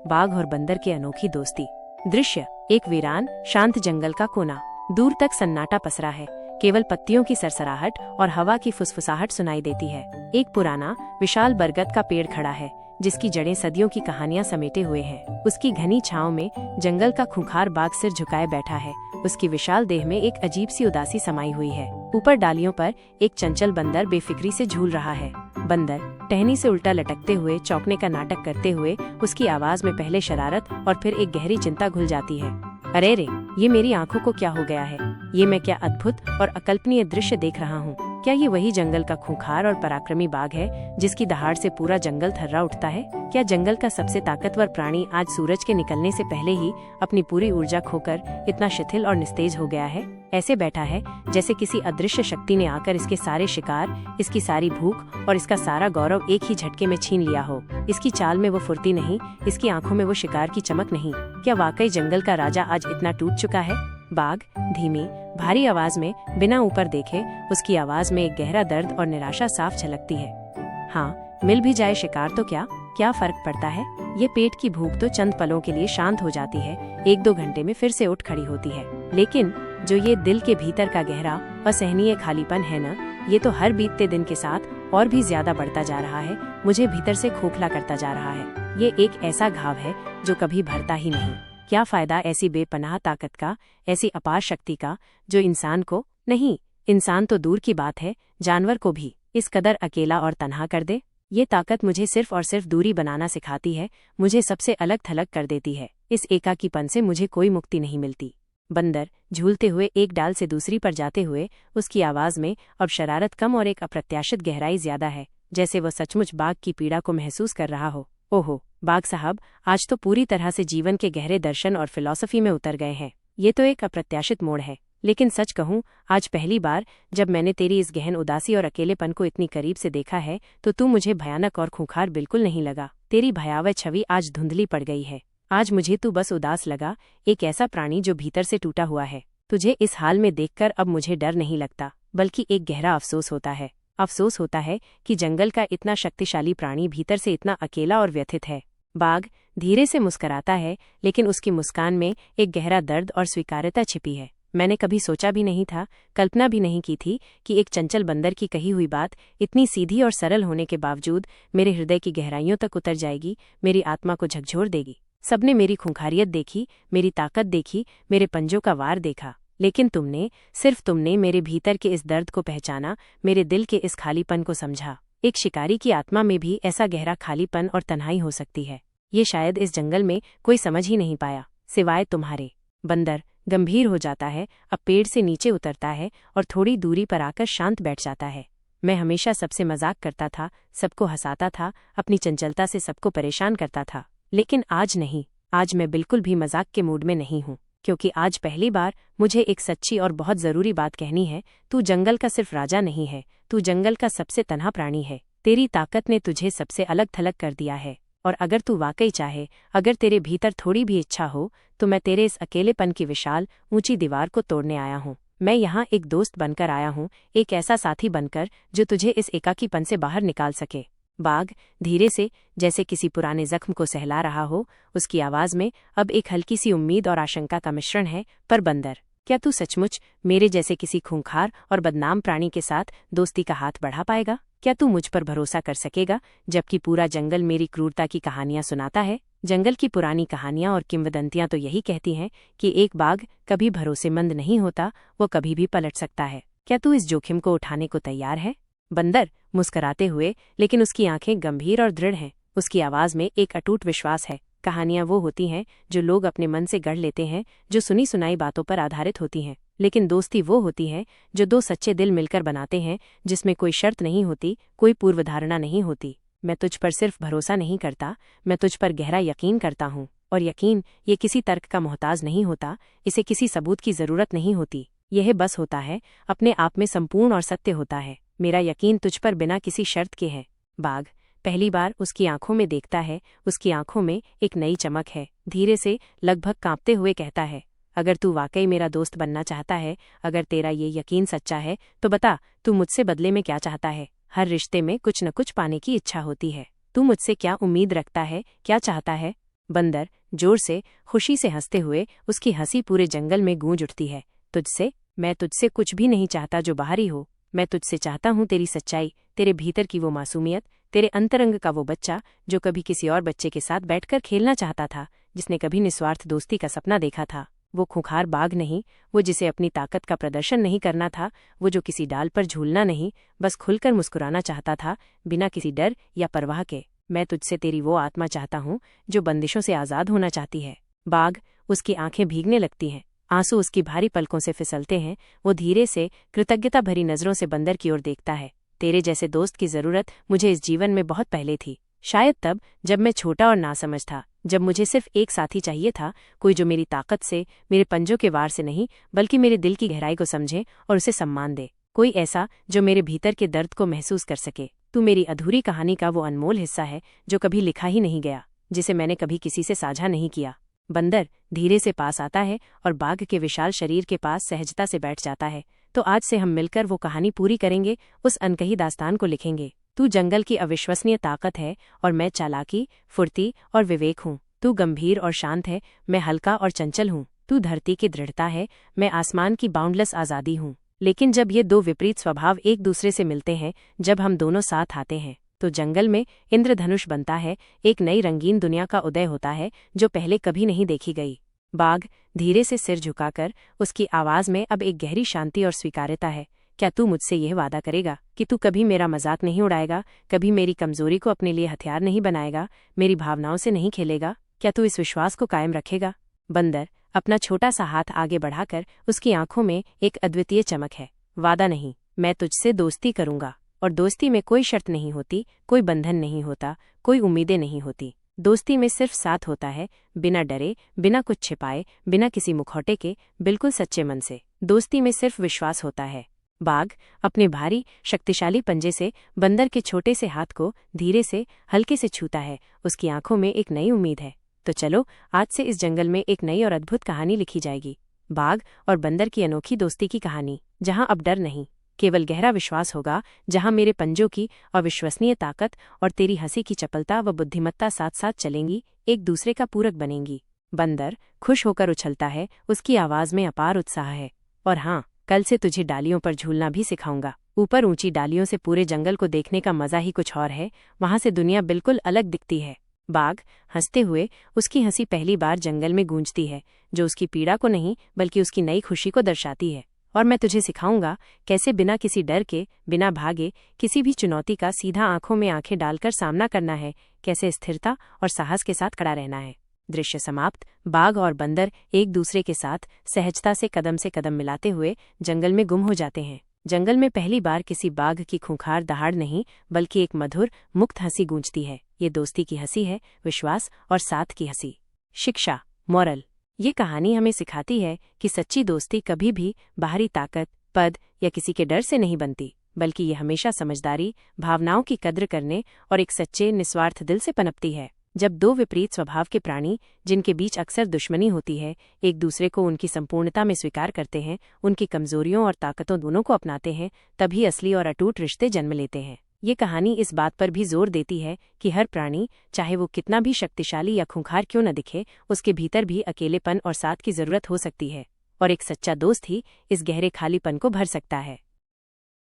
बाघ और बंदर की अनोखी दोस्ती। दृश्य, एक वीरान शांत जंगल का कोना। दूर तक सन्नाटा पसरा है, केवल पत्तियों की सरसराहट और हवा की फुसफुसाहट सुनाई देती है। एक पुराना विशाल बरगद का पेड़ खड़ा है, जिसकी जड़ें सदियों की कहानियां समेटे हुए हैं। उसकी घनी छांव में जंगल का खूंखार बाघ सिर झुकाए बैठा है। उसकी विशाल देह में एक अजीब सी उदासी समाई हुई है। ऊपर डालियों पर एक चंचल बंदर बेफिक्री से झूल रहा है। बंदर टहनी से उल्टा लटकते हुए चौंकने का नाटक करते हुए उसकी आवाज में पहले शरारत और फिर एक गहरी चिंता घुल जाती है। अरे रे, ये मेरी आंखों को क्या हो गया है? ये मैं क्या अद्भुत और अकल्पनीय दृश्य देख रहा हूँ? क्या ये वही जंगल का खूंखार और पराक्रमी बाघ है, जिसकी दहाड़ से पूरा जंगल थर्रा उठता है? क्या जंगल का सबसे ताकतवर प्राणी आज सूरज के निकलने से पहले ही अपनी पूरी ऊर्जा खोकर इतना शिथिल और निस्तेज हो गया है? ऐसे बैठा है जैसे किसी अदृश्य शक्ति ने आकर इसके सारे शिकार, इसकी सारी भूख और इसका सारा गौरव एक ही झटके में छीन लिया हो। इसकी चाल में वो फुर्ती नहीं, इसकी आंखों में वो शिकार की चमक नहीं। क्या वाकई जंगल का राजा आज इतना टूट चुका है? बाघ धीमी भारी आवाज में बिना ऊपर देखे, उसकी आवाज में एक गहरा दर्द और निराशा साफ झलकती है। हाँ, मिल भी जाए शिकार तो क्या फर्क पड़ता है? ये पेट की भूख तो चंद पलों के लिए शांत हो जाती है, 1-2 घंटे में फिर से उठ खड़ी होती है। लेकिन जो ये दिल के भीतर का गहरा असहनीय खालीपन है न, ये तो हर बीतते दिन के साथ और भी ज्यादा बढ़ता जा रहा है, मुझे भीतर से खोखला करता जा रहा है। ये एक ऐसा घाव है जो कभी भरता ही नहीं। क्या फायदा ऐसी बेपनाह ताकत का, ऐसी अपार शक्ति का, जो इंसान को नहीं, इंसान तो दूर की बात है, जानवर को भी इस कदर अकेला और तन्हा कर दे? ये ताकत मुझे सिर्फ और सिर्फ दूरी बनाना सिखाती है, मुझे सबसे अलग थलग कर देती है। इस एकाकीपन से मुझे कोई मुक्ति नहीं मिलती। बंदर झूलते हुए एक डाल से दूसरी पर जाते हुए, उसकी आवाज में अब शरारत कम और एक अप्रत्याशित गहराई ज्यादा है, जैसे वह सचमुच बाघ की पीड़ा को महसूस कर रहा हो। ओहो बाघ साहब, आज तो पूरी तरह से जीवन के गहरे दर्शन और फिलॉसफी में उतर गए हैं। ये तो एक अप्रत्याशित मोड़ है, लेकिन सच कहूँ, आज पहली बार जब मैंने तेरी इस गहन उदासी और अकेलेपन को इतनी करीब से देखा है, तो तू मुझे भयानक और खूंखार बिल्कुल नहीं लगा। तेरी भयावह छवि आज धुंधली पड़ गई है। आज मुझे तू बस उदास लगा, एक ऐसा प्राणी जो भीतर से टूटा हुआ है। तुझे इस हाल में देखकर अब मुझे डर नहीं लगता, बल्कि एक गहरा अफसोस होता है। अफसोस होता है कि जंगल का इतना शक्तिशाली प्राणी भीतर से इतना अकेला और व्यथित है। बाघ धीरे से मुस्कराता है, लेकिन उसकी मुस्कान में एक गहरा दर्द और स्वीकार्यता छिपी है। मैंने कभी सोचा भी नहीं था, कल्पना भी नहीं की थी कि एक चंचल बंदर की कही हुई बात इतनी सीधी और सरल होने के बावजूद मेरे हृदय की गहराइयों तक उतर जाएगी, मेरी आत्मा को झकझोर देगी। सबने मेरी खूंखारियत देखी, मेरी ताकत देखी, मेरे पंजों का वार देखा, लेकिन तुमने, सिर्फ तुमने मेरे भीतर के इस दर्द को पहचाना, मेरे दिल के इस खालीपन को समझा। एक शिकारी की आत्मा में भी ऐसा गहरा खालीपन और तन्हाई हो सकती है। ये शायद इस जंगल में कोई समझ ही नहीं पाया, सिवाय तुम्हारे। बंदर गंभीर हो जाता है, अब पेड़ से नीचे उतरता है और थोड़ी दूरी पर आकर शांत बैठ जाता है। मैं हमेशा सबसे मजाक करता था, सबको हंसाता था, अपनी चंचलता से सबको परेशान करता था, लेकिन आज नहीं। आज मैं बिल्कुल भी मजाक के मूड में नहीं हूँ, क्योंकि आज पहली बार मुझे एक सच्ची और बहुत जरूरी बात कहनी है। तू जंगल का सिर्फ राजा नहीं है, तू जंगल का सबसे तन्हा प्राणी है। तेरी ताकत ने तुझे सबसे अलग थलग कर दिया है, और अगर तू वाकई चाहे, अगर तेरे भीतर थोड़ी भी इच्छा हो, तो मैं तेरे इस अकेलेपन की विशाल ऊंची दीवार को तोड़ने आया हूँ। मैं यहाँ एक दोस्त बनकर आया हूँ, एक ऐसा साथी बनकर जो तुझे इस एकाकीपन से बाहर निकाल सके। बाघ धीरे से, जैसे किसी पुराने जख्म को सहला रहा हो, उसकी आवाज में अब एक हल्की सी उम्मीद और आशंका का मिश्रण है। पर बंदर, क्या तू सचमुच मेरे जैसे किसी खूंखार और बदनाम प्राणी के साथ दोस्ती का हाथ बढ़ा पाएगा? क्या तू मुझ पर भरोसा कर सकेगा, जबकि पूरा जंगल मेरी क्रूरता की कहानियां सुनाता है? जंगल की पुरानी कहानियां और किंवदंतियां तो यही कहती हैं कि एक बाघ कभी भरोसेमंद नहीं होता, वो कभी भी पलट सकता है। क्या तू इस जोखिम को उठाने को तैयार है? बंदर मुस्कराते हुए, लेकिन उसकी आंखें गंभीर और दृढ़ हैं। उसकी आवाज में एक अटूट विश्वास है। कहानियां वो होती हैं जो लोग अपने मन से गढ़ लेते हैं, जो सुनी सुनाई बातों पर आधारित होती हैं, लेकिन दोस्ती वो होती है जो दो सच्चे दिल मिलकर बनाते हैं, जिसमें कोई शर्त नहीं होती, कोई पूर्वधारणा नहीं होती। मैं तुझ पर सिर्फ भरोसा नहीं करता, मैं तुझ पर गहरा यकीन करता हूँ। और यकीन ये किसी तर्क का मोहताज नहीं होता, इसे किसी सबूत की जरूरत नहीं होती। यह बस होता है, अपने आप में संपूर्ण और सत्य होता है। मेरा यकीन तुझ पर बिना किसी शर्त के है। बाघ पहली बार उसकी आंखों में देखता है, उसकी आंखों में एक नई चमक है। धीरे से, लगभग कांपते हुए कहता है, अगर तू वाकई मेरा दोस्त बनना चाहता है, अगर तेरा ये यकीन सच्चा है, तो बता, तू मुझसे बदले में क्या चाहता है? हर रिश्ते में कुछ न कुछ पाने की इच्छा होती है। तू मुझसे क्या उम्मीद रखता है, क्या चाहता है? बंदर जोर से खुशी से हंसते हुए, उसकी हंसी पूरे जंगल में गूंज उठती है। मैं तुझसे कुछ भी नहीं चाहता जो बाहरी हो। मैं तुझसे चाहता हूँ तेरी सच्चाई, तेरे भीतर की वो मासूमियत, तेरे अंतरंग का वो बच्चा जो कभी किसी और बच्चे के साथ बैठकर खेलना चाहता था, जिसने कभी निस्वार्थ दोस्ती का सपना देखा था। वो खूंखार बाघ नहीं, वो जिसे अपनी ताकत का प्रदर्शन नहीं करना था, वो जो किसी डाल पर झूलना नहीं, बस खुलकर मुस्कुराना चाहता था, बिना किसी डर या परवाह के। मैं तुझसे तेरी वो आत्मा चाहता हूँ जो बंदिशों से आज़ाद होना चाहती है। बाघ, उसकी आंखें भीगने लगती हैं, आंसू उसकी भारी पलकों से फिसलते हैं। वो धीरे से कृतज्ञता भरी नजरों से बंदर की ओर देखता है। तेरे जैसे दोस्त की जरूरत मुझे इस जीवन में बहुत पहले थी, शायद तब जब मैं छोटा और नासमझ था, जब मुझे सिर्फ एक साथी चाहिए था, कोई जो मेरी ताकत से, मेरे पंजों के वार से नहीं, बल्कि मेरे दिल की गहराई को समझे और उसे सम्मान दे। कोई ऐसा जो मेरे भीतर के दर्द को महसूस कर सके। तू मेरी अधूरी कहानी का वो अनमोल हिस्सा है जो कभी लिखा ही नहीं गया, जिसे मैंने कभी किसी से साझा नहीं किया। बंदर धीरे से पास आता है और बाघ के विशाल शरीर के पास सहजता से बैठ जाता है। तो आज से हम मिलकर वो कहानी पूरी करेंगे, उस अनकही दास्तान को लिखेंगे। तू जंगल की अविश्वसनीय ताकत है और मैं चालाकी, फुर्ती और विवेक हूँ। तू गंभीर और शांत है, मैं हल्का और चंचल हूँ। तू धरती की दृढ़ता है, मैं आसमान की बाउंडलेस आज़ादी हूँ। लेकिन जब ये दो विपरीत स्वभाव एक दूसरे से मिलते हैं, जब हम दोनों साथ आते हैं, तो जंगल में इंद्रधनुष बनता है। एक नई रंगीन दुनिया का उदय होता है जो पहले कभी नहीं देखी गई। बाघ धीरे से सिर झुकाकर, उसकी आवाज में अब एक गहरी शांति और स्वीकार्यता है। क्या तू मुझसे यह वादा करेगा कि तू कभी मेरा मजाक नहीं उड़ाएगा, कभी मेरी कमजोरी को अपने लिए हथियार नहीं बनाएगा, मेरी भावनाओं से नहीं खेलेगा? क्या तू इस विश्वास को कायम रखेगा? बंदर अपना छोटा सा हाथ आगे बढ़ाकर, उसकी आंखों में एक अद्वितीय चमक है। वादा नहीं, मैं तुझसे दोस्ती करूंगा। और दोस्ती में कोई शर्त नहीं होती, कोई बंधन नहीं होता, कोई उम्मीदें नहीं होती। दोस्ती में सिर्फ साथ होता है, बिना डरे, बिना कुछ छिपाए, बिना किसी मुखौटे के, बिल्कुल सच्चे मन से। दोस्ती में सिर्फ विश्वास होता है। बाघ अपने भारी शक्तिशाली पंजे से बंदर के छोटे से हाथ को धीरे से हल्के से छूता है। उसकी आंखों में एक नई उम्मीद है। तो चलो, आज से इस जंगल में एक नई और अद्भुत कहानी लिखी जाएगी। बाघ और बंदर की अनोखी दोस्ती की कहानी, जहां अब डर नहीं, केवल गहरा विश्वास होगा। जहां मेरे पंजों की अविश्वसनीय ताकत और तेरी हंसी की चपलता व बुद्धिमत्ता साथ साथ चलेंगी, एक दूसरे का पूरक बनेंगी। बंदर खुश होकर उछलता है, उसकी आवाज में अपार उत्साह है। और हाँ, कल से तुझे डालियों पर झूलना भी सिखाऊंगा। ऊपर ऊंची डालियों से पूरे जंगल को देखने का मजा ही कुछ और है। वहां से दुनिया बिल्कुल अलग दिखती है। बाघ हंसते हुए, उसकी हंसी पहली बार जंगल में गूंजती है, जो उसकी पीड़ा को नहीं बल्कि उसकी नई खुशी को दर्शाती है। और मैं तुझे सिखाऊंगा कैसे बिना किसी डर के, बिना भागे, किसी भी चुनौती का सीधा आंखों में आंखें डालकर सामना करना है, कैसे स्थिरता और साहस के साथ खड़ा रहना है। दृश्य समाप्त। बाघ और बंदर एक दूसरे के साथ सहजता से कदम मिलाते हुए जंगल में गुम हो जाते हैं। जंगल में पहली बार किसी बाघ की खूंखार दहाड़ नहीं, बल्कि एक मधुर, मुक्त हंसी गूंजती है। ये दोस्ती की हंसी है, विश्वास और साथ की हंसी। शिक्षा, मॉरल। ये कहानी हमें सिखाती है कि सच्ची दोस्ती कभी भी बाहरी ताकत, पद या किसी के डर से नहीं बनती, बल्कि ये हमेशा समझदारी, भावनाओं की कद्र करने और एक सच्चे निस्वार्थ दिल से पनपती है। जब दो विपरीत स्वभाव के प्राणी, जिनके बीच अक्सर दुश्मनी होती है, एक दूसरे को उनकी संपूर्णता में स्वीकार करते हैं, उनकी कमजोरियों और ताकतों दोनों को अपनाते हैं, तभी असली और अटूट रिश्ते जन्म लेते हैं। ये कहानी इस बात पर भी जोर देती है कि हर प्राणी, चाहे वो कितना भी शक्तिशाली या खूंखार क्यों न दिखे, उसके भीतर भी अकेलेपन और साथ की जरूरत हो सकती है। और एक सच्चा दोस्त ही इस गहरे खालीपन को भर सकता है।